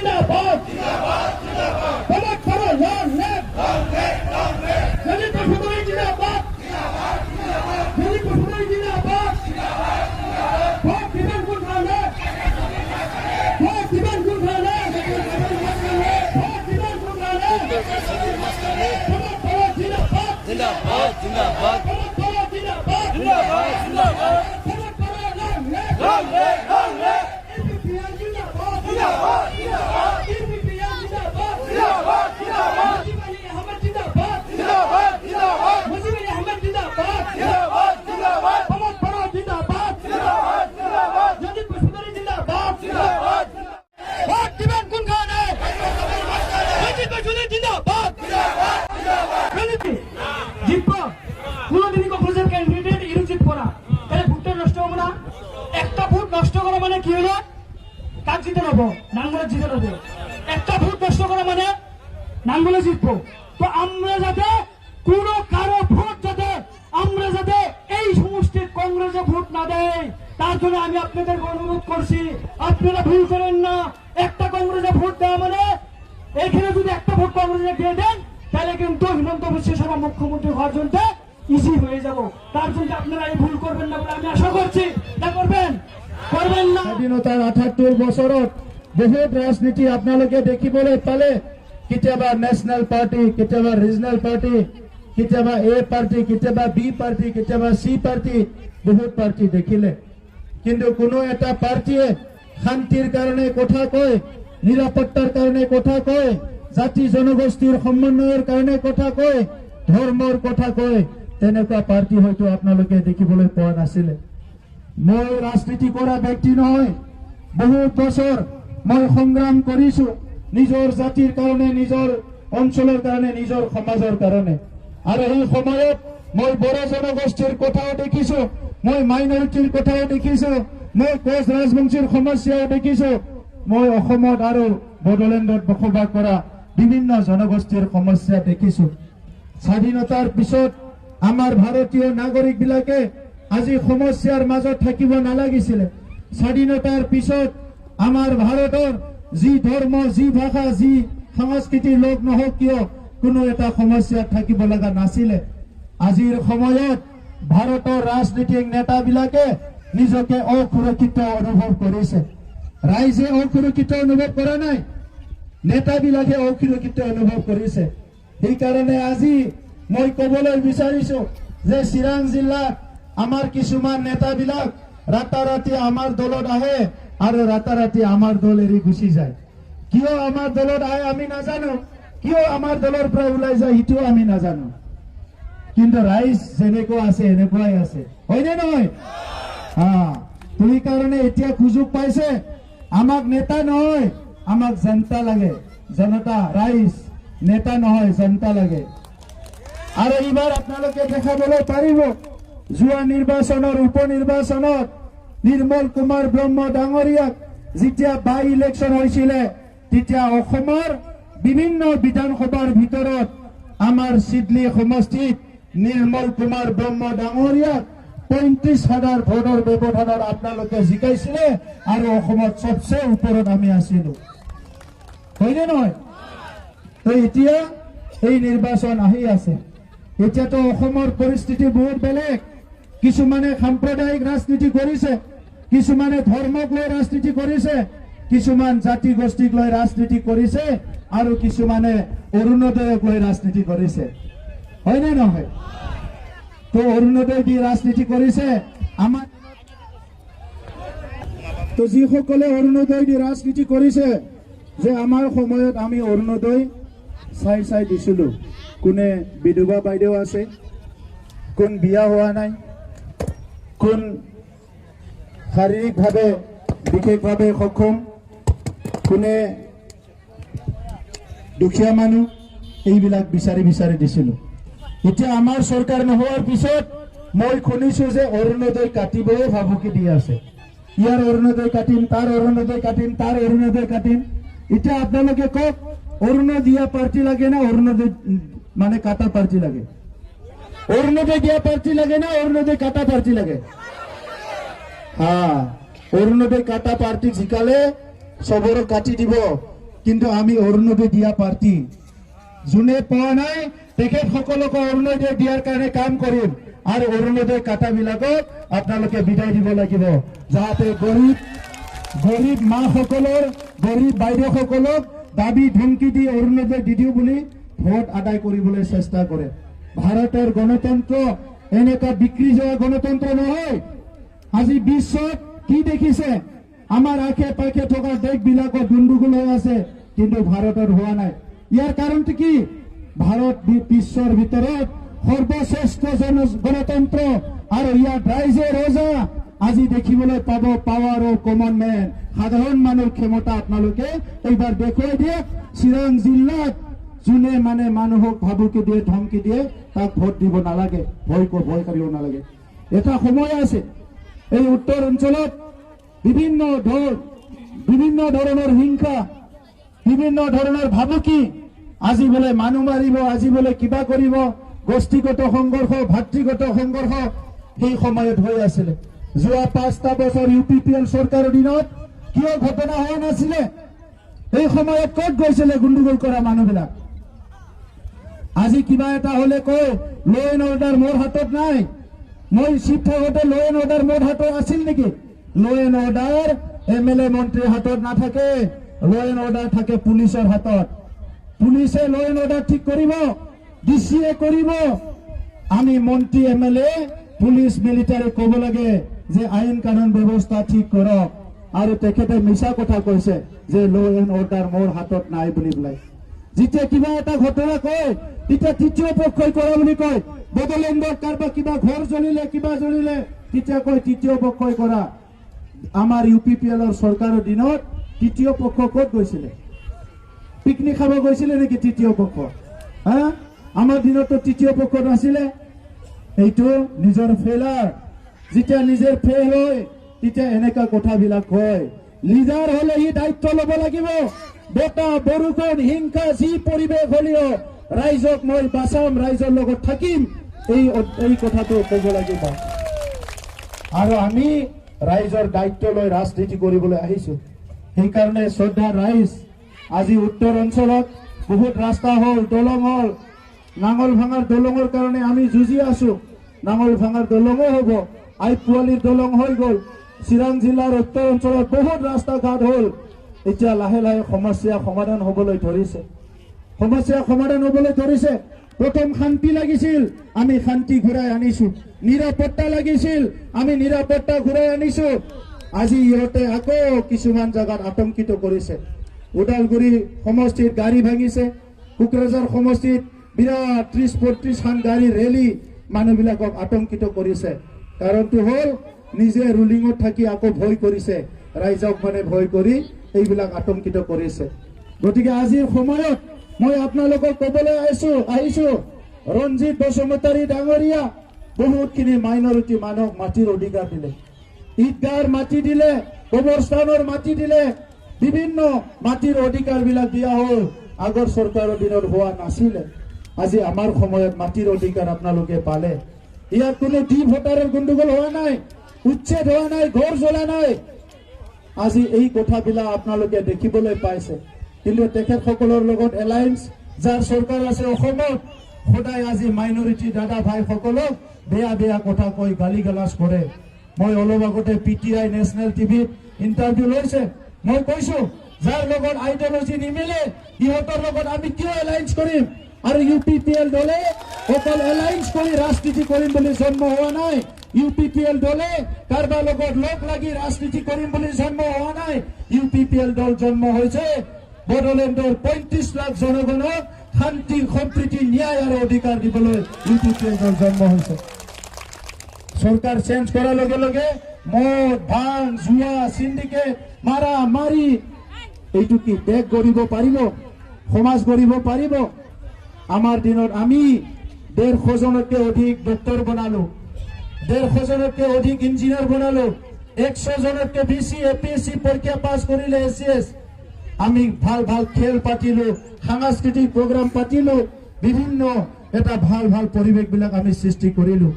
জিন্দাবাদ প্রমোদ করো লং লেফট জেনে প্রশাসন জিন্দাবাদ জেনে প্রশাসন জিন্দাবাদ ভোট দিবেন কোন কারণে ভোট দিবেন কোন কারণে ভোট দিবেন কোন কারণে প্রমোদ করো জিন্দাবাদ জিন্দাবাদ জিন্দাবাদ প্রমোদ করো জিন্দাবাদ জিন্দাবাদ জিন্দাবাদ প্রমোদ করো লং লেফট লং লেফট লং লেফট ইপিপিএল জিন্দাবাদ জিন্দাবাদ জিন্দাবাদ ইপিপিএল জিন্দাবাদ জিন্দাবাদ জিন্দাবাদ মুজিব আলী আহমেদ জিন্দাবাদ জিন্দাবাদ জিন্দাবাদ মুজিব আলী আহমেদ জিন্দাবাদ জিন্দাবাদ জিন্দাবাদ প্রমোদ করো জিন্দাবাদ জিন্দাবাদ জিন্দাবাদ জয়দীপ প্রসাদ জিন্দাবাদ জিন্দাবাদ ভোট দিবেন কোন কারণে জয়দীপ প্রসাদ জিন্দাবাদ রাজনীতি জিতব কোনদিনই কংগ্রেসের ক্যান্ডিডেট ইরু জিতব না তাহলে ভোটটা নষ্ট হবে না একটা ভোট নষ্ট করা মানে কি হলো কাজ জিতে নেবো নাঙ্গলে জিতে নেবো একটা ভোট নষ্ট করা মানে নাঙ্গলে জিতবো তো আমরা যাতে কোনো কারো ভোট যাতে আমরা যাতে এই সমষ্টির কংগ্রেসে ভোট না দেয় তার জন্য আমি আপনাদের অনুরোধ করছি আপনারা ভুল করেন না একটা কংগ্রেসে ভোট দেওয়া মানে এখানে যদি একটা ভোট কংগ্রেসে দিয়ে দেন তাহলে কিন্তু হিমন্ত বিশ্ব শর্মা মুখ্যমন্ত্রী হওয়ার জন্য ইজি হয়ে যাব তার জন্য আপনারা এই ভুল করবেন না বলে আমি আশা করছি তা করবেন করবেন না স্বাধীনতাৰ ৭৮ বছৰত বহুত ৰাজনীতি আপোনালোকে দেখিবলৈ পালে কেতিয়াবা নেশ্যনেল পাৰ্টি কেতিয়াবা ৰিজনেল পাৰ্টি কেতিয়াবা এ পাৰ্টি কেতিয়াবা বি পাৰ্টি কেতিয়াবা চি পাৰ্টি বহুত পাৰ্টি দেখিলে কিন্তু কোনো এটা পাৰ্টিয়ে শান্তিৰ কাৰণে কথা কয় নিৰাপত্তাৰ কাৰণে কথা কয় জাতি জনগোষ্ঠীৰ সমন্বয়ৰ কাৰণে কথা কয় ধৰ্মৰ কথা কয় তেনেকুৱা পাৰ্টি হয়তো আপোনালোকে দেখিবলৈ পোৱা নাছিলে মই ৰাজনীতি কৰা ব্যক্তি নহয় বহুত বছৰ মই সংগ্ৰাম কৰিছো নিজৰ জাতিৰ কাৰণে নিজৰ অঞ্চলৰ কাৰণে নিজৰ সমাজৰ কাৰণে আৰু এই সময়ত মই বড়ো জনগোষ্ঠীৰ কথাও দেখিছো মই মাইনৰিটিৰ কথাও দেখিছো মই কোচ ৰাজবংশীৰ সমস্যাও দেখিছো মই অসমত আৰু বড়োলেণ্ডত বসবাস কৰা বিভিন্ন জনগোষ্ঠীৰ সমস্যা দেখিছো স্বাধীনতাৰ পিছত আমাৰ ভাৰতীয় নাগৰিক বিলাকে আজি সমস্যাৰ মাজত থাকিব নালাগিছিলে স্বাধীনতাৰ পিছত আমাৰ ভাৰতৰ যি ধৰ্ম যি ভাষা যি সংস্কৃতিৰ লোক নহওক কিয় কোনো এটা সমস্যাত থাকিব লগা নাছিলে আজিৰ সময়ত ভাৰতৰ ৰাজনীতিক নেতাবিলাকে নিজকে অসুৰক্ষিত অনুভৱ কৰিছে ৰাইজে অসুৰক্ষিত অনুভৱ কৰা নাই নেতাবিলাকে অসুৰক্ষিত অনুভৱ কৰিছে সেইকাৰণে আজি মই ক'বলৈ বিচাৰিছো যে চিৰাং জিলাত আমাৰ কিছুমান নেতাবিলাক ৰাতাৰাতি আমাৰ দলত আহে আৰু ৰাতাৰাতি আমাৰ দল এৰি গুচি যায় কিয় আমাৰ দলত আহে আমি নাজানো কিয় আমাৰ দলৰ পৰা ওলাই যায় সেইটোও আমি নাজানো কিন্তু ৰাইজ যেনেকুৱা আছে এনেকুৱাই আছে হয়নে নহয় তো সেইকাৰণে এতিয়া সুযোগ পাইছে আমাক নেতা নহয় আমাক জনতা লাগে জনতা ৰাইজ নেতা নহয় জনতা লাগে আৰু এইবাৰ আপোনালোকে দেখাবলৈ পাৰিব যোৱা নিৰ্বাচনৰ উপনিৰ্বাচনত নিৰ্মল কুমাৰ ব্ৰহ্ম ডাঙৰীয়াক যেতিয়া বাই ইলেকশ্যন হৈছিলে তেতিয়া অসমৰ বিভিন্ন বিধানসভাৰ ভিতৰত আমাৰ চিডলি সমষ্টিত নিৰ্মল কুমাৰ ব্ৰহ্ম ডাঙৰীয়াক ৩৫,০০০ ভোটৰ ব্যৱধানত আপোনালোকে জিকাইছিলে আৰু অসমত সবচে ওপৰত আমি আছিলো হয়নে নহয় তো এতিয়া এই নিৰ্বাচন আহি আছে এতিয়াতো অসমৰ পৰিস্থিতি বহুত বেলেগ কিছুমানে সাম্প্ৰদায়িক ৰাজনীতি কৰিছে কিছুমানে ধৰ্মক লৈ ৰাজনীতি কৰিছে কিছুমান জাতি গোষ্ঠীক লৈ ৰাজনীতি কৰিছে আৰু কিছুমানে অৰুণোদয়ক লৈ ৰাজনীতি কৰিছে হয়নে নহয় তো অৰুণোদয় দি ৰাজনীতি কৰিছে আমাৰ তো যিসকলে অৰুণোদয় দি ৰাজনীতি কৰিছে যে আমাৰ সময়ত আমি অৰুণোদয় চাই চাই দিছিলো কোনে বিধৱা বাইদেউ আছে কোন বিয়া হোৱা নাই কোন শাৰীৰিকভাৱে বিশেষভাৱে সক্ষম কোনে দুখীয়া মানুহ এইবিলাক বিচাৰি বিচাৰি দিছিলো এতিয়া আমাৰ চৰকাৰ নোহোৱাৰ পিছত মই শুনিছো যে অৰুণোদয় কাটিবও ভাবুকি দি আছে ইয়াৰ অৰুণোদয় কাটিম তাৰ অৰুণোদয় কাটিম তাৰ অৰুণোদয় কাটিম এতিয়া আপোনালোকে কওক অৰুণোদয় দিয়া পাৰ্টি লাগে না অৰুণোদয় মানে কাটা পাৰ্টি লাগে অৰুণোদয় দিয়া পাৰ্টি লাগে না অৰুণোদয় কাটা পাৰ্টি লাগে অৰুণোদয় কাটা পাৰ্টি জিকালে চবৰো কাটি দিব কিন্তু আমি অৰুণোদয় দিয়া পাৰ্টি যোনে পোৱা নাই তেখেতসকলকো অৰুণোদয় দিয়াৰ কাৰণে কাম কৰিম আৰু অৰুণোদয় কাটাবিলাকক আপোনালোকে বিদায় দিব লাগিব যাতে গৰীব মাসকলৰ গৰীব বাইদেউসকলক দাবী ধমকি দি অৰুণোদয় দি দিওঁ বুলি ভোট আদায় কৰিবলৈ চেষ্টা কৰে ভাৰতৰ গণতন্ত্ৰ এনেকুৱা বিক্ৰী যোৱা গণতন্ত্ৰ নহয় আজি বিশ্বত কি দেখিছে আমাৰ আশে পাশে থকা দেশবিলাকত গণ্ডগোল হৈ আছে কিন্তু ভাৰতত হোৱা নাই ইয়াৰ কাৰণটো কি ভাৰত বিশ্বৰ ভিতৰত সৰ্বশ্ৰেষ্ঠ গণতন্ত্ৰ আৰু ইয়াত ৰাইজে ৰজা আজি দেখিবলৈ পাব পাৱাৰ অফ কমন মেন সাধাৰণ মানুহৰ ক্ষমতা আপোনালোকে এইবাৰ দেখুৱাই দিয়ে চিৰাং জিলাত যোনে মানে মানুহক ভাবুকি দিয়ে ধমকি দিয়ে তাক ভোট দিব নালাগে ভয় কৰিব নালাগে এটা সময় আছে এই উত্তৰ অঞ্চলত বিভিন্ন ধৰণৰ হিংসা বিভিন্ন ধৰণৰ ভাবুকি আজি বোলে মানুহ মাৰিব আজি বোলে কিবা কৰিব গোষ্ঠীগত সংঘৰ্ষ ভাতৃগত সংঘৰ্ষ সেই সময়ত হৈ আছিলে যোৱা 5টা বছৰ UPPL চৰকাৰৰ দিনত কিয় ঘটনা হোৱা নাছিলে এই সময়ত ক'ত গৈছিলে গণ্ডগোল কৰা মানুহবিলাক আজি কিবা এটা হলে কয় ল এণ্ড অৰ্ডাৰ মোৰ হাতত নাই মই চিফ থাকোঁতে ল এণ্ড অৰ্ডাৰ মোৰ হাতত আছিল নেকি ল এণ্ড অৰ্ডাৰ MLA মন্ত্ৰীৰ হাতত নাথাকে ল এণ্ড অৰ্ডাৰ থাকে পুলিচৰ হাতত পুলিচে ল এণ্ড অৰ্ডাৰ ঠিক কৰিব DCয়ে কৰিব আমি মন্ত্ৰী MLA পুলিচ মিলিটাৰী ক'ব লাগে যে আইন কানুন ব্যৱস্থা ঠিক কৰক আৰু তেখেতে মিছা কথা কৈছে যে ল এণ্ড অৰ্ডাৰ মোৰ হাতত নাই বুলি বোলে যেতিয়া কিবা এটা ঘটনা কয় তেতিয়া তৃতীয় পক্ষই কৰা বুলি কয় বড়োলেণ্ডত কাৰোবাৰ কিবা ঘৰ জ্বলিলে কিবা জ্বলিলে তেতিয়া কয় তৃতীয় পক্ষই কৰা আমাৰ UPPLৰ চৰকাৰৰ দিনত তৃতীয় পক্ষ ক'ত গৈছিলে পিকনিক খাব গৈছিলে নেকি তৃতীয় পক্ষ হা আমাৰ দিনতো তৃতীয় পক্ষ নাছিলে এইটো নিজৰ ফেলাৰ যেতিয়া নিজৰ ফেল হয় তেতিয়া এনেকা কথাবিলাক কয় লিডাৰ হলে ই দায়িত্ব ল'ব লাগিব বতাহ বৰষুণ হিংসা যি পৰিৱেশ হলেও ৰাইজক মই বাচাম ৰাইজৰ লগত থাকিম এই কথাটো ক'ব লাগিব আৰু আমি ৰাইজৰ দায়িত্ব লৈ ৰাজনীতি কৰিবলৈ আহিছো সেইকাৰণে শ্ৰদ্ধা ৰাইজ আজি উত্তৰ অঞ্চলত বহুত ৰাস্তা হ'ল দলং হ'ল নাঙল ভাঙাৰ দলঙৰ কাৰণে আমি যুঁজি আছো নাঙল ভাঙাৰ দলঙো হ'ব আইপুৱালিৰ দলং হৈ গ'ল চিৰাং জিলাৰ উত্তৰ অঞ্চলত বহুত ৰাস্তা ঘাট হ'ল এতিয়া লাহে লাহে সমস্যা সমাধান হ'বলৈ ধৰিছে প্ৰথম শান্তি লাগিছিল আমি শান্তি ঘূৰাই আনিছো নিৰাপত্তা লাগিছিল আমি নিৰাপত্তা ঘূৰাই আনিছো আজি ইহঁতে আকৌ কিছুমান জাগাত আতংকিত কৰিছে ওদালগুৰি সমষ্টিত গাড়ী ভাঙিছে কোকৰাঝাৰ সমষ্টিত বিৰাট 30-35 খান গাড়ী ৰেলী মানুহবিলাকক আতংকিত কৰিছে কাৰণটো হ'ল নিজে ৰুলিঙত থাকি আকৌ ভয় কৰিছে ৰাইজক মানে ভয় কৰি এইবিলাক আতংকিত কৰিছে গতিকে আজিৰ সময়ত মই আপোনালোকক ক'বলৈ আহিছো ৰঞ্জিত বসুমতাৰী ডাঙৰীয়া বহুতখিনি মাইনৰিটি মানুহক মাটিৰ অধিকাৰ দিলে ঈদগাহৰ মাটি দিলে কবৰস্থানৰ মাটি দিলে বিভিন্ন মাটিৰ অধিকাৰবিলাক দিয়া হ'ল আগৰ চৰকাৰৰ দিনত হোৱা নাছিলে আজি আমাৰ সময়ত মাটিৰ অধিকাৰ আপোনালোকে পালে ইয়াত কোনো ডি ভোটাৰৰ গণ্ডগোল হোৱা নাই উচ্ছেদ হোৱা নাই ঘৰ জ্বলা নাই আজি এই কথাবিলাক আপোনালোকে দেখিবলৈ পাইছে কিন্তু তেখেতসকলৰ লগত এলায়েন্স যাৰ চৰকাৰ আছে অসমত সদায় আজি মাইনৰিটি দাদা ভাইসকলক বেয়া কথা কৈ গালি গালাজ কৰে মই অলপ আগতে PTI নেশ্যনেল টিভিত ইণ্টাৰভিউ লৈছে মই কৈছো যাৰ লগত আইডিঅলজি নিমিলে ইহঁতৰ লগত আমি কিয় এলায়েন্স কৰিম আৰু UPPL দলে অকল এলায়েন্স কৰি ৰাজনীতি কৰিম বুলি জন্ম হোৱা নাই UPPL দলে কাৰোবাৰ লগত লগ লাগি ৰাজনীতি কৰিম বুলি জন্ম হোৱা নাই UPPL দল জন্ম হৈছে বড়োলেণ্ডৰ 35 লাখ জনগণক শান্তি সম্প্ৰীতি ন্যায় আৰু অধিকাৰ দিবলৈ UPPL দল জন্ম হৈছে চৰকাৰ চেঞ্জ কৰাৰ লগে লগে মদ ভাং জুৱা সিন্ডিকেট মাৰা মাৰি এইটো কি দেশ গঢ়িব পাৰিব সমাজ গঢ়িব পাৰিব আমাৰ দিনত আমি 150 জনতকৈ অধিক ডক্টৰ বনালো 150 জনতকৈ অধিক ইঞ্জিনিয়াৰ বনালো 100 জনতকৈ বেছি APSC পৰীক্ষা পাছ কৰিলে SCS আমি ভাল খেল পাতিলো সাংস্কৃতিক প্ৰগ্ৰাম পাতিলো বিভিন্ন এটা ভাল পৰিৱেশবিলাক আমি সৃষ্টি কৰিলো